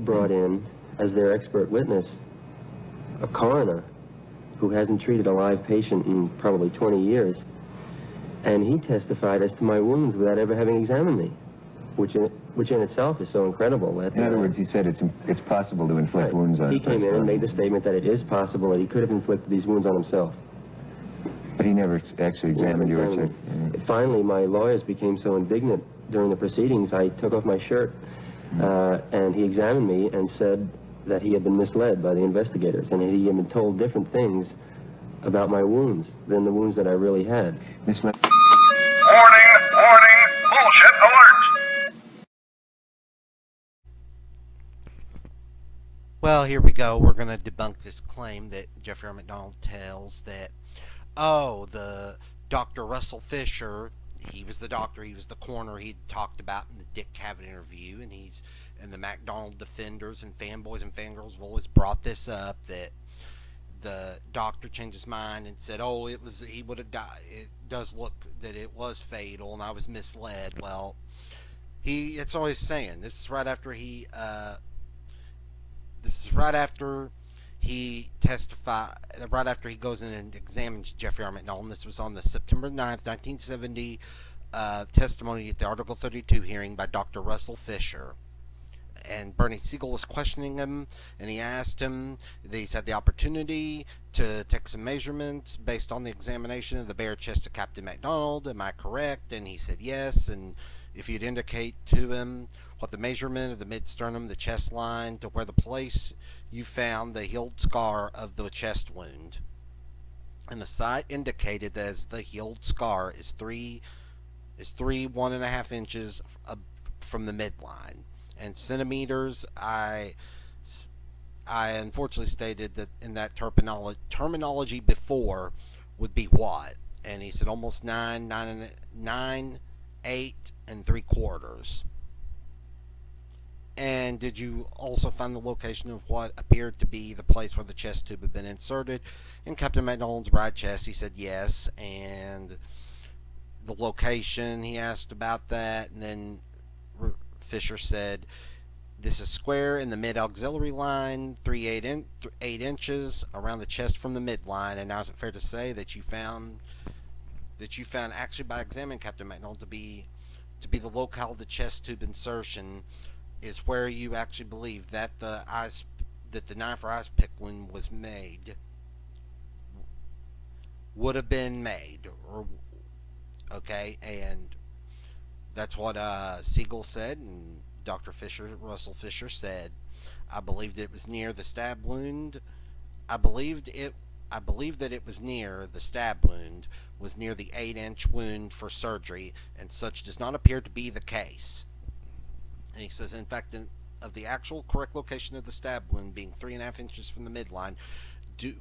brought in, as their expert witness, a coroner who hasn't treated a live patient in probably 20 years, and he testified as to my wounds without ever having examined me, which in itself is so incredible. That, in other words, he said it's possible to inflict wounds on. He came in and made the statement that it is possible that he could have inflicted these wounds on himself. But he never actually examined you or checked. Finally, my lawyers became so indignant during the proceedings, I took off my shirt, and he examined me and said that he had been misled by the investigators, and he had been told different things about my wounds than the wounds that I really had. Warning, warning, bullshit alert! Well, here we go. We're going to debunk this claim that Jeffrey R. MacDonald tells that, oh, the Dr. Russell Fisher, he was the doctor, he was the coroner he'd talked about in the Dick Cavett interview, and the MacDonald defenders and fanboys and fangirls have always brought this up, that the doctor changed his mind and said, oh, he would have died. It does look that it was fatal and I was misled. Well, it's always saying, this is right after he testified, right after he goes in and examines Jeffrey R. MacDonald. This was on the September 9th, 1970 testimony at the Article 32 hearing by Dr. Russell Fisher. And Bernie Siegel was questioning him, and he asked him that he's had the opportunity to take some measurements based on the examination of the bare chest of Captain MacDonald. Am I correct? And he said yes. And if you'd indicate to him what the measurement of the mid-sternum, the chest line, to where the place you found the healed scar of the chest wound. And the site indicated that as the healed scar is 1.5 inches from the midline. And centimeters, I unfortunately stated that in that terminology before would be what? And he said almost 9, 8 3/4. And did you also find the location of what appeared to be the place where the chest tube had been inserted in Captain MacDonald's right chest? He said yes. And the location, he asked about that, and then Fisher said, this is square in the mid-auxiliary line, 8 inches around the chest from the midline. And now is it fair to say that you found actually by examining Captain MacDonald to be the locale of the chest tube insertion is where you actually believe that the knife or ice pick wound was made, would have been made, or okay, and that's what Siegel said, and Russell Fisher said, I believed it was near the stab wound. I believed that it was near the stab wound, was near the 8-inch wound for surgery, and such does not appear to be the case. And he says, in fact, of the actual correct location of the stab wound being 3.5 inches from the midline,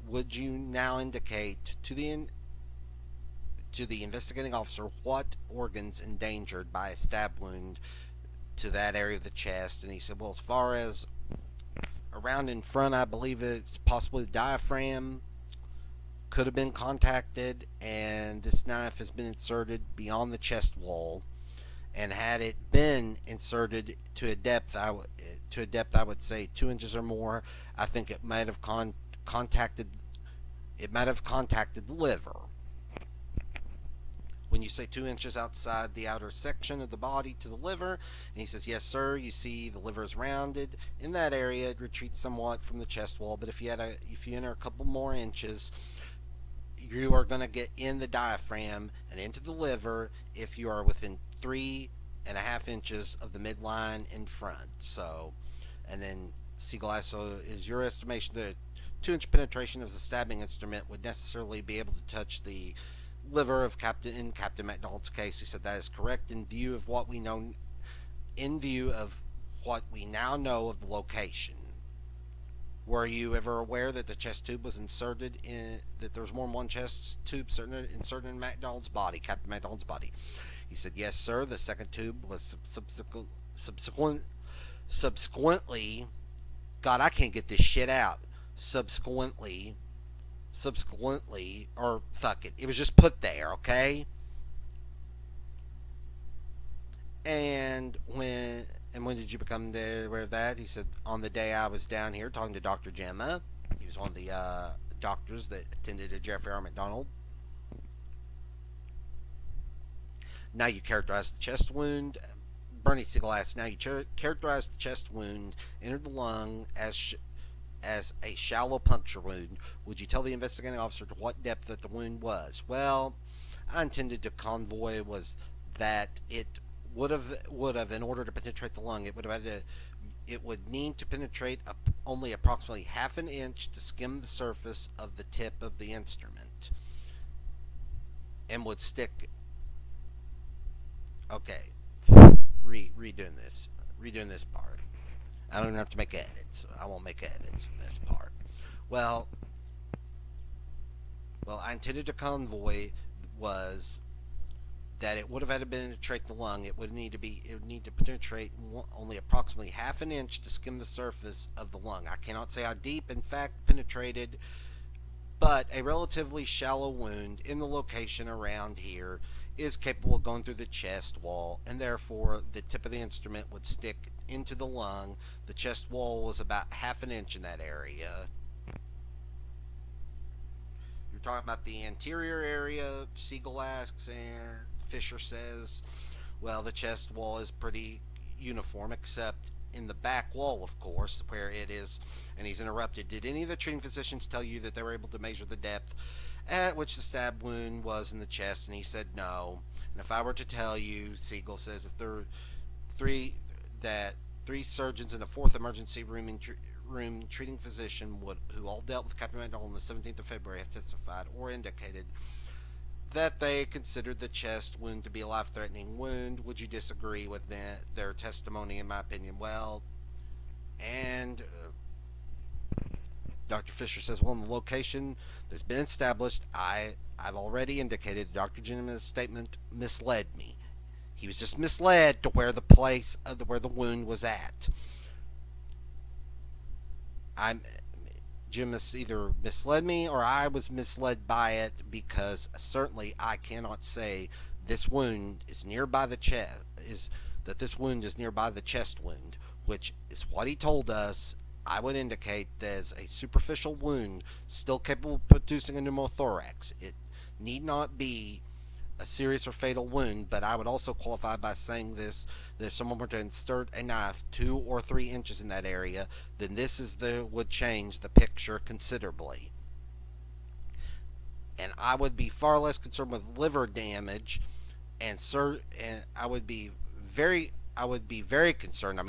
would you now indicate to the investigating officer what organs endangered by a stab wound to that area of the chest? And he said, well, as far as around in front, I believe it's possibly the diaphragm could have been contacted, and this knife has been inserted beyond the chest wall. And had it been inserted to a depth, I would say 2 inches or more, I think it might have contacted the liver. When you say 2 inches outside the outer section of the body to the liver, and he says, yes, sir, you see the liver is rounded. In that area, it retreats somewhat from the chest wall, but if you enter a couple more inches, you are going to get in the diaphragm and into the liver if you are within 3.5 inches of the midline in front. So, and then Siegel asked, so is your estimation that 2-inch penetration of the stabbing instrument would necessarily be able to touch the liver of Captain MacDonald's case? He said that is correct in view of what we now know of the location. Were you ever aware that the chest tube was inserted that there was more than one chest tube inserted in MacDonald's body, Captain MacDonald's body? He said, yes, sir. The second tube was subsequently, God, I can't get this shit out. Subsequently, or fuck it. It was just put there, okay? And And when did you become aware of that? He said, on the day I was down here talking to Dr. Gemma. He was one of the doctors that attended to Jeffrey R. MacDonald. Now you characterize the chest wound. Bernie Siegel asks, now you characterize the chest wound, entered the lung as a shallow puncture wound. Would you tell the investigating officer to what depth that the wound was? Well, I intended to convoy was that it would have in order to penetrate the lung, it would need to penetrate only approximately half an inch to skim the surface of the tip of the instrument, and would stick. Okay, redoing this part. I don't even have to make edits. I won't make edits in this part. Well, I intended to convoy was that it would have had to penetrate the lung. It would need to penetrate only approximately half an inch to skim the surface of the lung. I cannot say how deep, in fact, penetrated, but a relatively shallow wound in the location around here is capable of going through the chest wall, and therefore the tip of the instrument would stick into the lung. The chest wall was about half an inch in that area. You're talking about the anterior area, Siegel asks, and Fisher says, well, the chest wall is pretty uniform, except in the back wall, of course, where it is. And he's interrupted. Did any of the treating physicians tell you that they were able to measure the depth at which the stab wound was in the chest? And he said no. And if I were to tell you, Siegel says, if there were three surgeons in the fourth emergency room treating physician who all dealt with Captain MacDonald on the 17th of February have testified or indicated that they considered the chest wound to be a life-threatening wound, would you disagree with their testimony? In my opinion, well, and Dr. Fisher says, well, in the location that's been established, I've already indicated Dr. Jenner's statement misled me. He was just misled to where the place of where the wound was at. Jim has either misled me or I was misled by it, because certainly I cannot say this wound is nearby the chest, that this wound is nearby the chest wound, which is what he told us. I would indicate there's a superficial wound still capable of producing a pneumothorax. It need not be a serious or fatal wound, but I would also qualify by saying this, that if someone were to insert a knife 2 or 3 inches in that area, then this would change the picture considerably. And I would be far less concerned with liver damage, and I would be very concerned.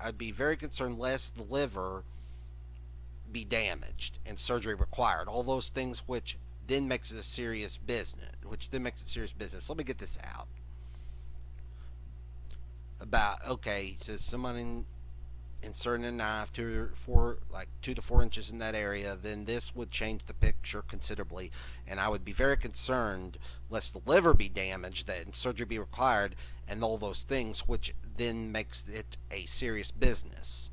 I'd be very concerned lest the liver be damaged and surgery required. All those things which then makes it a serious business. Let me get this out. So someone inserting a knife 2 to 4 inches in that area, then this would change the picture considerably, and I would be very concerned lest the liver be damaged, that surgery be required, and all those things, which then makes it a serious business.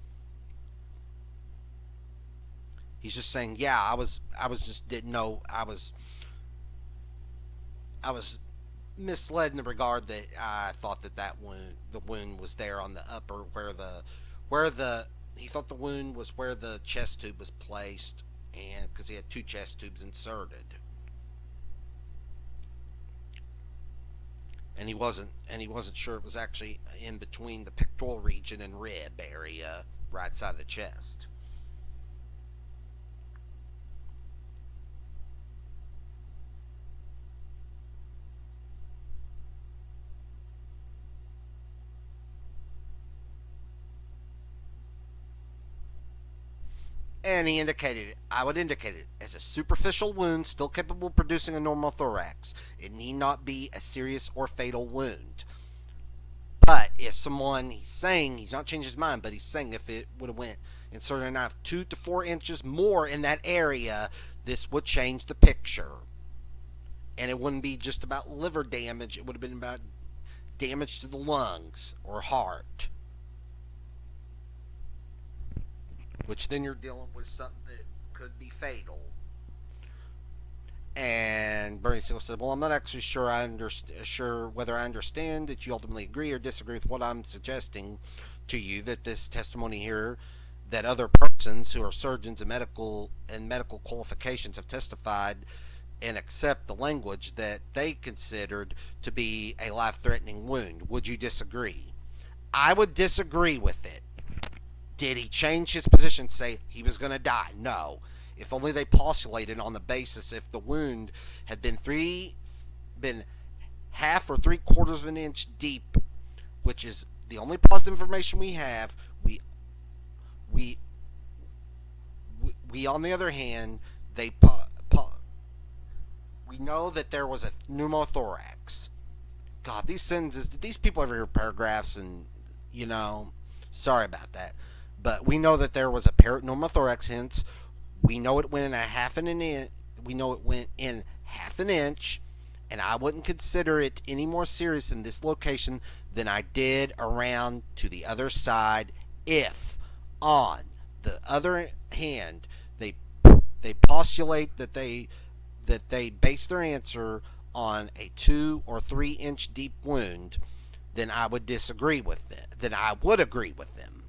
He's just saying, yeah, I was misled in the regard that I thought the wound was there on the upper, he thought the wound was where the chest tube was placed, and because he had 2 chest tubes inserted, and he wasn't sure it was actually in between the pectoral region and rib area, right side of the chest. And I would indicate it as a superficial wound still capable of producing a normal thorax. It need not be a serious or fatal wound. But if he's saying, he's not changed his mind, but he's saying if it would have inserted a knife 2 to 4 inches more in that area, this would change the picture. And it wouldn't be just about liver damage, it would have been about damage to the lungs or heart, which then you're dealing with something that could be fatal. And Bernie Siegel said, well, I'm not actually sure whether I understand that you ultimately agree or disagree with what I'm suggesting to you, that this testimony here, that other persons who are surgeons and medical qualifications have testified and accept the language that they considered to be a life-threatening wound. Would you disagree? I would disagree with it. Did he change his position, say he was going to die? No. If only they postulated on the basis if the wound had been half or 3/4 of an inch deep, which is the only positive information we have. We on the other hand, we know that there was a pneumothorax. God, these sentences, did these people ever hear paragraphs? And sorry about that, but we know that there was a pneumothorax. Hence, we know it went in half an inch, and I wouldn't consider it any more serious in this location than I did around to the other side. If, on the other hand, they postulate that they base their answer on a 2 or 3 inch deep wound, then I would disagree with them. Then I would agree with them.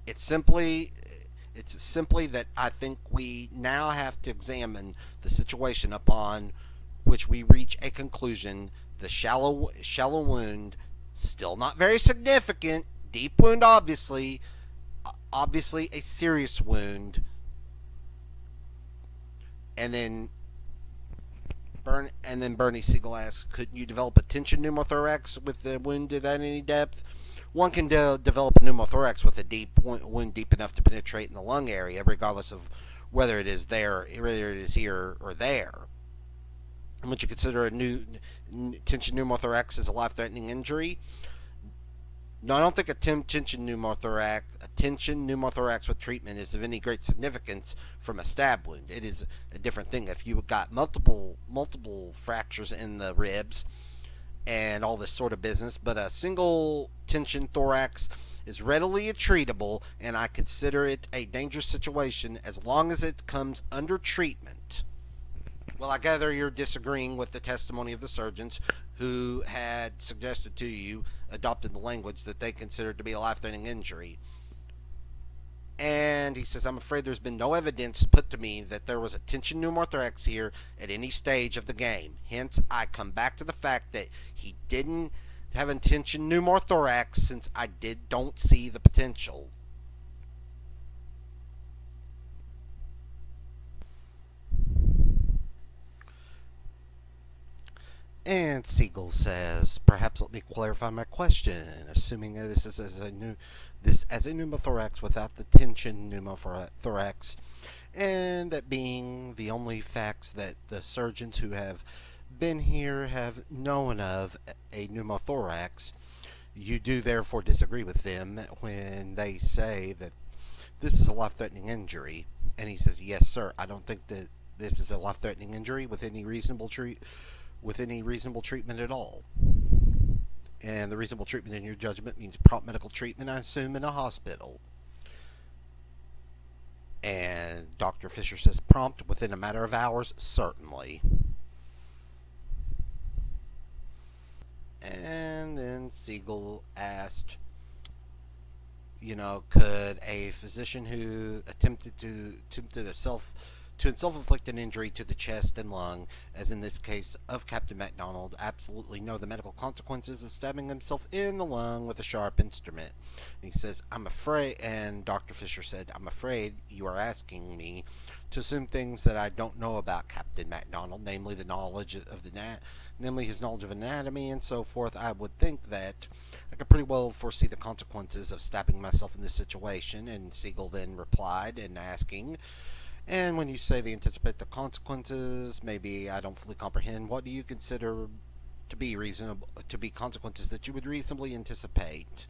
It's simply that I think we now have to examine the situation upon which we reach a conclusion. The shallow wound, still not very significant. Deep wound, obviously a serious wound. And then Bernie Siegel asks, couldn't you develop a tension pneumothorax with the wound at any depth? One can develop a pneumothorax with a deep wound deep enough to penetrate in the lung area, regardless of whether it is here or there. And would you consider a new tension pneumothorax as a life-threatening injury? No, I don't think a tension pneumothorax with treatment is of any great significance from a stab wound. It is a different thing. If you got multiple fractures in the ribs and all this sort of business, but a single tension thorax is readily treatable, and I consider it a dangerous situation as long as it comes under treatment. Well, I gather you're disagreeing with the testimony of the surgeons who had suggested to you, adopted the language that they considered to be a life-threatening injury. And he says, I'm afraid there's been no evidence put to me that there was a tension pneumothorax here at any stage of the game. Hence, I come back to the fact that he didn't have a tension pneumothorax, since I don't see the potential. And Siegel says, perhaps let me clarify my question, assuming that this is as a pneumothorax without the tension pneumothorax, and that being the only facts that the surgeons who have been here have known of a pneumothorax, you do therefore disagree with them when they say that this is a life-threatening injury. And he says, yes, sir, I don't think that this is a life-threatening injury with any reasonable treatment at all. And the reasonable treatment in your judgment means prompt medical treatment, I assume, in a hospital. And Dr. Fisher says, prompt within a matter of hours, certainly. And then Siegel asked, could a physician who attempted to self-inflict an injury to the chest and lung, as in this case of Captain MacDonald, absolutely know the medical consequences of stabbing himself in the lung with a sharp instrument? And he says, I'm afraid, and Dr. Fisher said, I'm afraid you are asking me to assume things that I don't know about Captain MacDonald, namely his knowledge of anatomy and so forth. I would think that I could pretty well foresee the consequences of stabbing myself in this situation. And Siegel then replied and asking, and when you say they anticipate the consequences, maybe I don't fully comprehend. What do you consider to be consequences that you would reasonably anticipate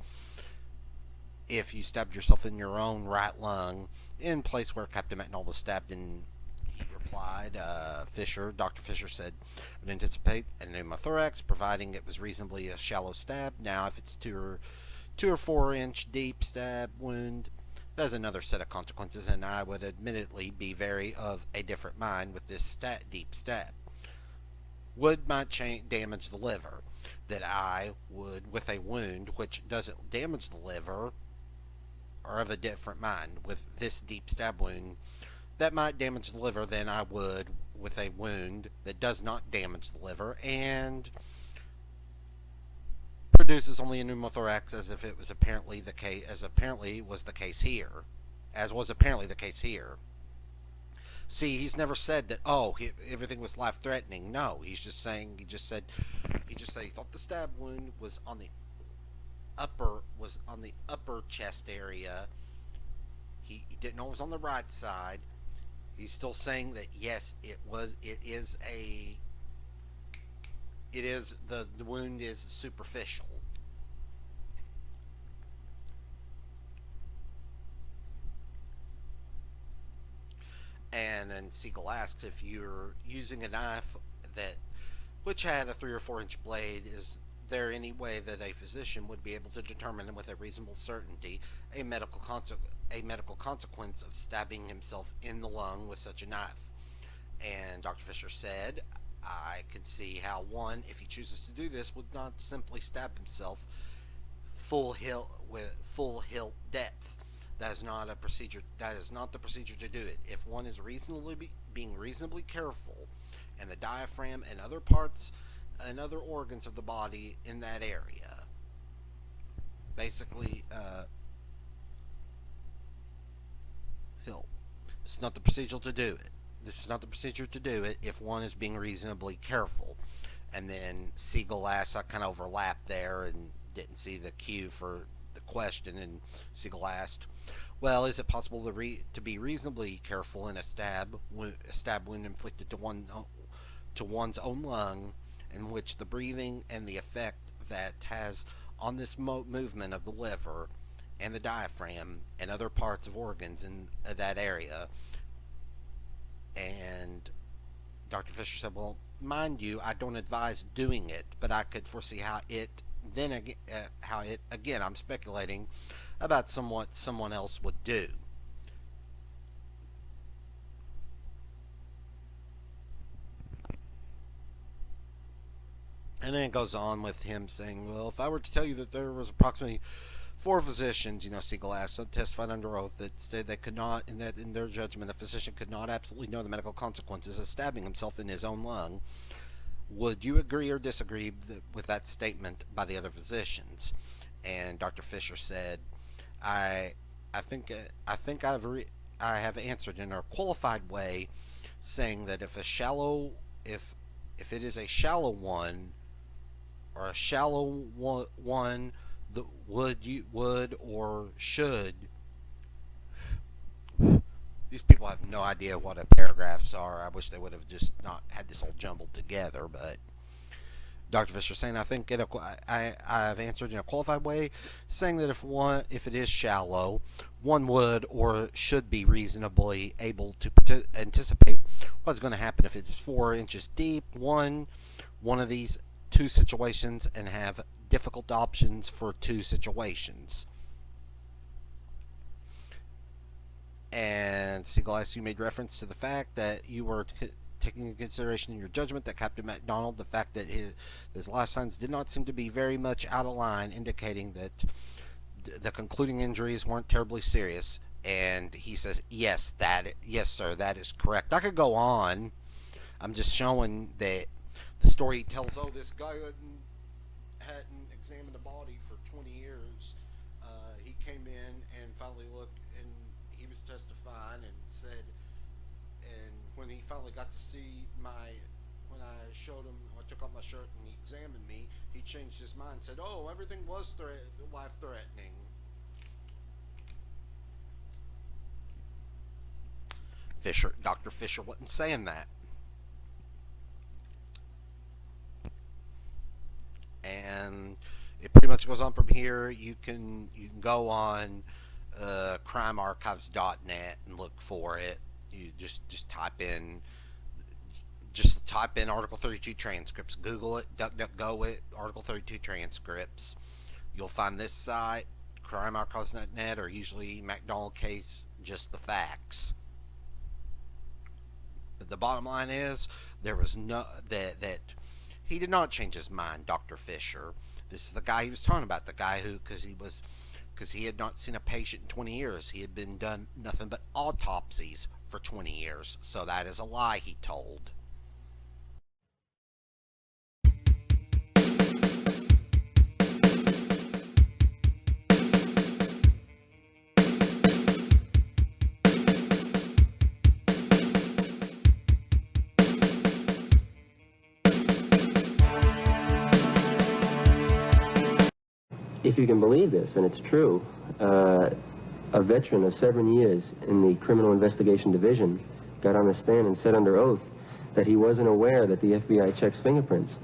if you stabbed yourself in your own right lung in place where Captain MacDonald was stabbed? And he replied, Dr. Fisher said, I would anticipate a pneumothorax, providing it was reasonably a shallow stab. Now, if it's 2 or 4 inch deep stab wound, there's another set of consequences, and I would admittedly be very of a different mind with this deep stab. Would my damage the liver? That I would, with a wound which doesn't damage the liver, or of a different mind with this deep stab wound that might damage the liver than I would with a wound that does not damage the liver and produces only a pneumothorax, as if it was apparently the case, as apparently was the case here, as was apparently the case here. See, he's never said that. Oh, everything was life-threatening. No, he's just saying. He just said he thought the stab wound was on the upper chest area. He didn't know it was on the right side. He's still saying that yes, the wound is superficial. And then Siegel asks if you're using a knife which had a 3 or 4 inch blade, is there any way that a physician would be able to determine with a reasonable certainty a medical consequence of stabbing himself in the lung with such a knife? And Dr. Fisher said, I could see how one, if he chooses to do this, would not simply stab himself full hilt depth. That is not the procedure to do it. If one is being reasonably careful, and the diaphragm and other parts and other organs of the body in that area, basically, hilt. This is not the procedure to do it. This is not the procedure to do it if one is being reasonably careful. And then Siegel asked, I kind of overlapped there and didn't see the cue for the question, and Siegel asked, well, is it possible to be reasonably careful in a stab wound inflicted to one's own lung, in which the breathing and the effect that has on this movement of the liver and the diaphragm and other parts of organs in that area? And Dr. Fisher said, well, mind you, I don't advise doing it, but I could foresee how again, I'm speculating about what someone else would do. And then it goes on with him saying, well, if I were to tell you that there was approximately 4 physicians, Siegel asked, testified under oath, that said they could not, and that in their judgment, a physician could not absolutely know the medical consequences of stabbing himself in his own lung, would you agree or disagree with that statement by the other physicians? And Dr. Fisher said, I think I have answered in a qualified way, saying that if it is a shallow one, or a shallow one, would or should. These people have no idea what paragraphs are. I wish they would have just not had this all jumbled together. But Dr. Fisher saying, I think I have answered in a qualified way, saying that if it is shallow, one would or should be reasonably able to anticipate what's going to happen if it's 4 inches deep. One of these 2 situations, and have difficult options for 2 situations. And Siegel, you made reference to the fact that you were taking into consideration in your judgment that Captain MacDonald, the fact that his life signs did not seem to be very much out of line, indicating that the concluding injuries weren't terribly serious. And he says, yes, sir, that is correct. I could go on. I'm just showing that the story he tells, this guy hadn't examined a body for 20 years. He came in and finally looked, and he was testifying and said, and when he finally got to see when I showed him, I took off my shirt and he examined me, he changed his mind and said, everything was life-threatening. Dr. Fisher wasn't saying that. And it pretty much goes on from here. You can go on crimearchives.net and look for it. You just type in Article 32 transcripts. Google it, DuckDuckGo it, Article 32 transcripts. You'll find this site, crimearchives.net, or usually MacDonald case, just the facts. But the bottom line is, there was no that he did not change his mind, Dr. Fisher. This is the guy he was talking about, the guy who, because he had not seen a patient in 20 years. He had been done nothing but autopsies for 20 years. So that is a lie he told. If you can believe this, and it's true, a veteran of 7 years in the Criminal Investigation Division got on the stand and said under oath that he wasn't aware that the FBI checks fingerprints.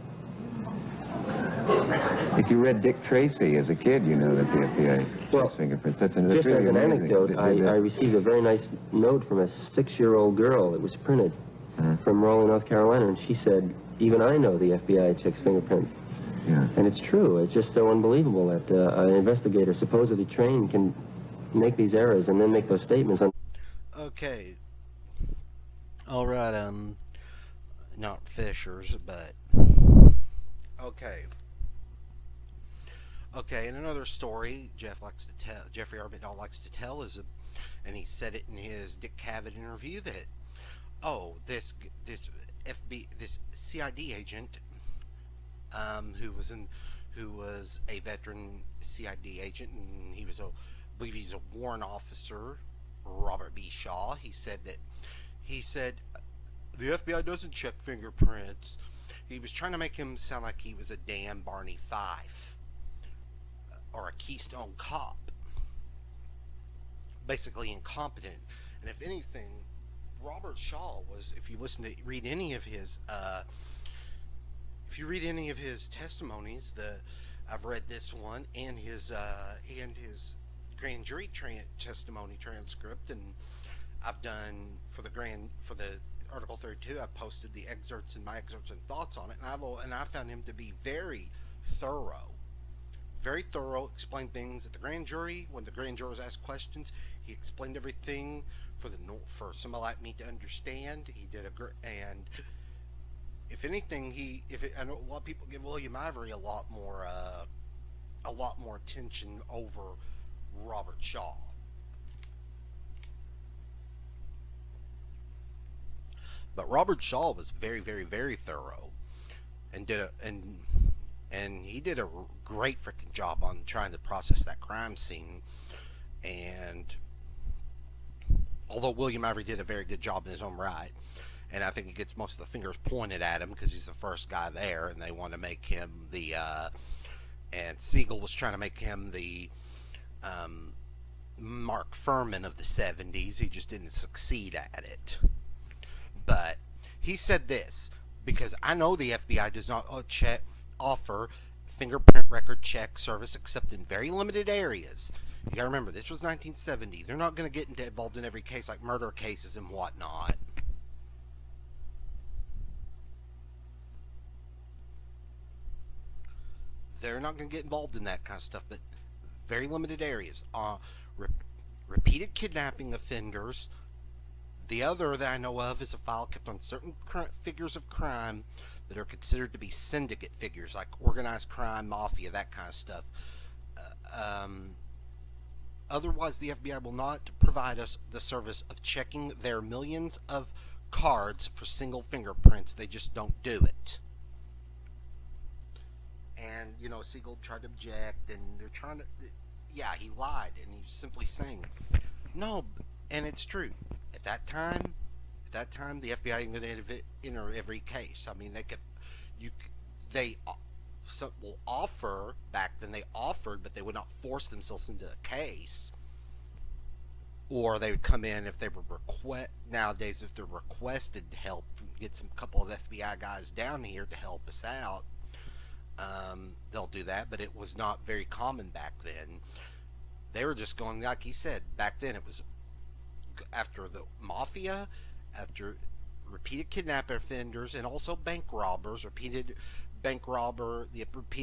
If you read Dick Tracy as a kid, you know that the FBI checks fingerprints. That's just really as an amazing. anecdote, I received a very nice note from a 6-year-old girl. It was printed from Raleigh, North Carolina, and she said, "Even I know the FBI checks fingerprints." Yeah. And it's true. It's just so unbelievable that an investigator supposedly trained can make these errors and then make those statements. Okay. All right. Not Fisher's, but okay. Okay. And another story Jeffrey R. MacDonald likes to tell and he said it in his Dick Cavett interview that, this CID agent. Who was a veteran CID agent, and I believe he's a warrant officer, Robert B. Shaw. He said the FBI doesn't check fingerprints. He was trying to make him sound like he was a damn Barney Fife or a Keystone Cop, basically incompetent. And if anything, Robert Shaw was, if you read any of his testimonies, I've read this one and his grand jury testimony transcript, and I've done for the Article 32. I've posted the excerpts and my excerpts and thoughts on it, and I found him to be very thorough. Explained things at the grand jury. When the grand jurors asked questions, he explained everything for somebody like me to understand. He did and if anything, I know a lot of people give William Ivory a lot more attention over Robert Shaw. But Robert Shaw was very, very, very thorough, and he did a great freaking job on trying to process that crime scene. And although William Ivory did a very good job in his own right, and I think he gets most of the fingers pointed at him because he's the first guy there, and they want to make him and Siegel was trying to make him the Mark Furman of the 70s. He just didn't succeed at it. But he said this, because I know the FBI does not offer fingerprint record check service except in very limited areas. You gotta remember, this was 1970. They're not going to get involved in every case like murder cases and whatnot. They're not going to get involved in that kind of stuff, but very limited areas. Repeated kidnapping offenders. The other that I know of is a file kept on certain figures of crime that are considered to be syndicate figures, like organized crime, mafia, that kind of stuff. Otherwise, the FBI will not provide us the service of checking their millions of cards for single fingerprints. They just don't do it. And, Siegel tried to object, and they're trying to... Yeah, he lied, and he's simply saying, no, and it's true. At that time, the FBI ain't going to enter every case. I mean, they will offer, back then they offered, but they would not force themselves into a case. Or they would come in if they were nowadays, if they're requested to help, get some couple of FBI guys down here to help us out. They'll do that, but it was not very common back then. They were just going, like he said, back then it was after the mafia, after repeated kidnap offenders and also bank robbers, repeat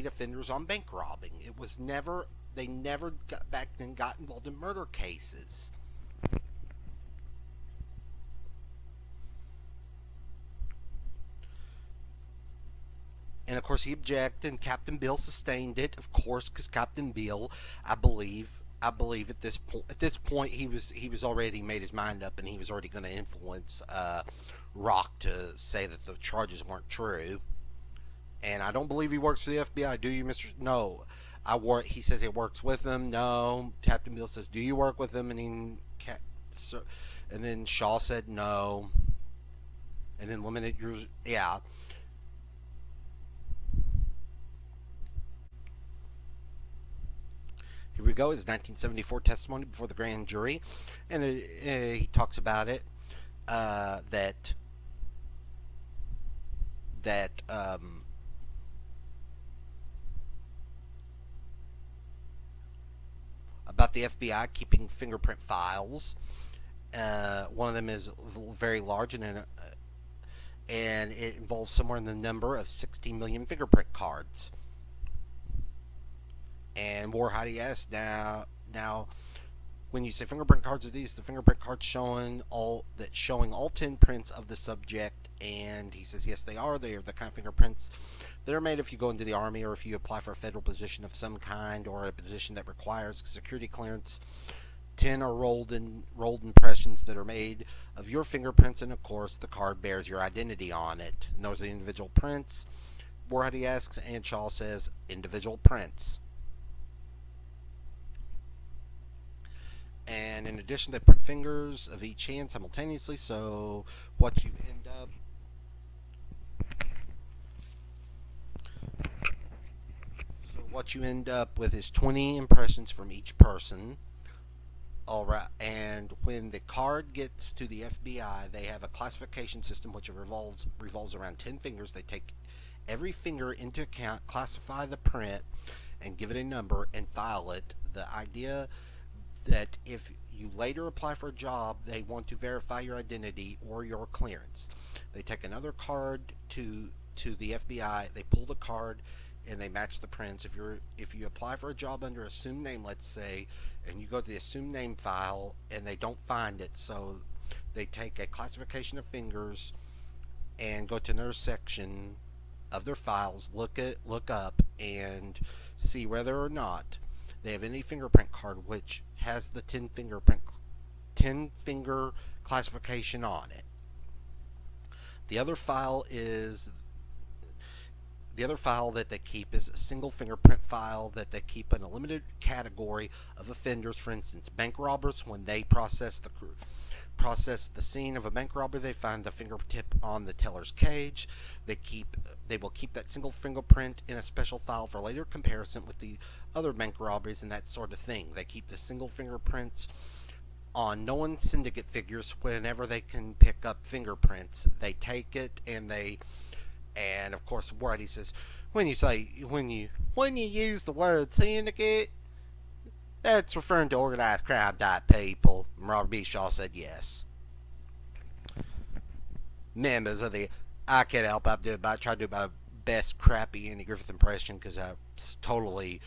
offenders on bank robbing. It was never, they never got back then got involved in murder cases. And of course he objected, and Captain Bill sustained it, of course, because Captain Bill, I believe at this point he was already made his mind up, and he was already going to influence Rock to say that the charges weren't true. And I don't believe he works for the FBI. Do you, Mr.? No, I work. He says he works with them. No, Captain Bill says, do you work with them? And then Shaw said no. And then limited yours. Yeah. Here we go. It's 1974 testimony before the grand jury, and he talks about it that about the FBI keeping fingerprint files. One of them is very large, and it involves somewhere in the number of 16 million fingerprint cards. And Warhide asks, now, when you say fingerprint cards, are these the fingerprint cards showing all 10 prints of the subject? And he says, yes, they are. They are the kind of fingerprints that are made if you go into the Army, or if you apply for a federal position of some kind, or a position that requires security clearance. 10 are rolled impressions that are made of your fingerprints, and of course the card bears your identity on it. And those are the individual prints. Warhide asks, and Shaw says, individual prints. And in addition, they print fingers of each hand simultaneously, so what you end up with is 20 impressions from each person. All right, and when the card gets to the FBI, they have a classification system which revolves around 10 fingers. They take every finger into account, classify the print, and give it a number and file it. The idea that if you later apply for a job, they want to verify your identity or your clearance. They take another card to the FBI, they pull the card, and they match the prints. If you apply for a job under assumed name, let's say, and you go to the assumed name file and they don't find it, so they take a classification of fingers and go to another section of their files, look up and see whether or not they have any fingerprint card which has the 10 finger classification on it. The other file that they keep is a single fingerprint file that they keep in a limited category of offenders. For instance, bank robbers, when they process the scene of a bank robbery, they find the fingertip on the teller's cage. They will keep that single fingerprint in a special file for later comparison with the other bank robberies and that sort of thing. They keep the single fingerprints on known syndicate figures. Whenever they can pick up fingerprints, they take it, and of course Whitey says, when you use the word syndicate, that's referring to organized crime type people. And Robert B. Shaw said yes. Members of the, I can't help I try to do my best crappy Andy Griffith impression, because I totally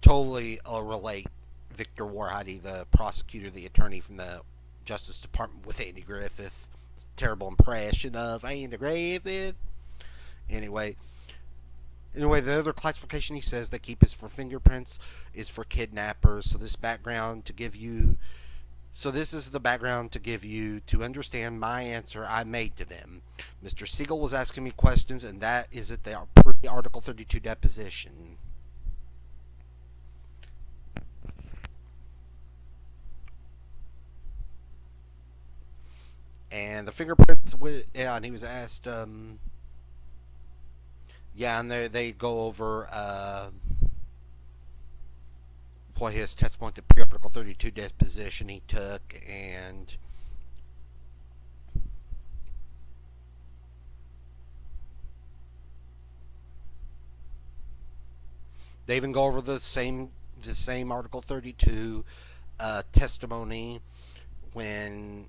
relate Victor Warhide, the prosecutor, the attorney from the Justice Department, with Andy Griffith. Terrible impression of Andy Griffith. Anyway, the other classification he says they keep is for fingerprints, is for kidnappers. So this is the background to give you to understand my answer I made to them. Mr. Siegel was asking me questions, and that is at the pre-Article 32 deposition. And the fingerprints, and he was asked, and they go over what his testimony at the pre-Article 32 deposition he took, and they even go over the same Article 32 testimony when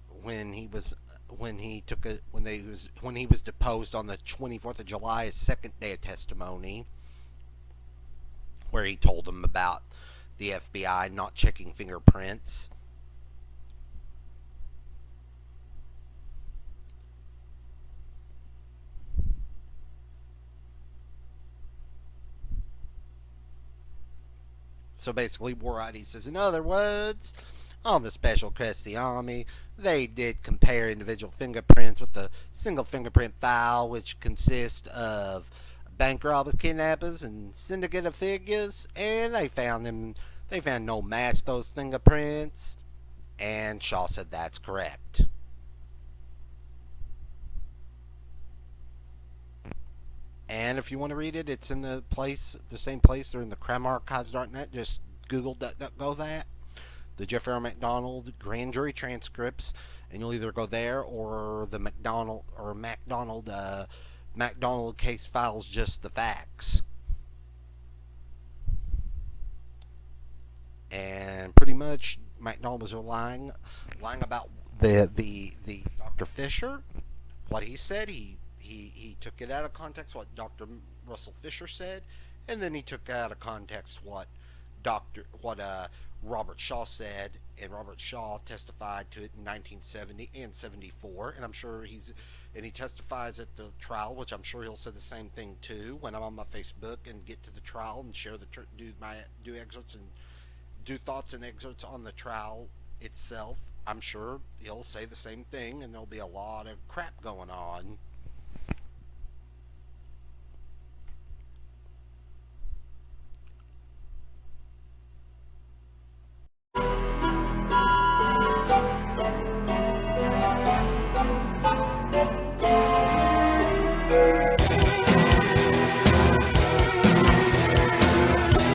when he took a when he was deposed on the 24th of July, his second day of testimony, where he told them about the FBI not checking fingerprints. So basically, Warady says, in other words, on the Special Custody Army, they did compare individual fingerprints with the single fingerprint file, which consists of bank robbers, kidnappers, and syndicate of figures, and they found no match those fingerprints, and Shaw said that's correct. And if you want to read it, it's in the same place, or in the crimearchives.net. Just Google DuckDuckGo that. The Jeffrey R. MacDonald grand jury transcripts, and you'll either go there or the MacDonald case files, just the facts. And pretty much MacDonald was lying about the Dr. Fisher, what he said. He took it out of context, what Dr. Russell Fisher said, and then he took out of context what Robert Shaw said, and Robert Shaw testified to it in 1970 and 74, and I'm sure he testifies at the trial, which I'm sure he'll say the same thing too when I'm on my Facebook and get to the trial and share do excerpts and do thoughts and excerpts on the trial itself. I'm sure he'll say the same thing, and there'll be a lot of crap going on.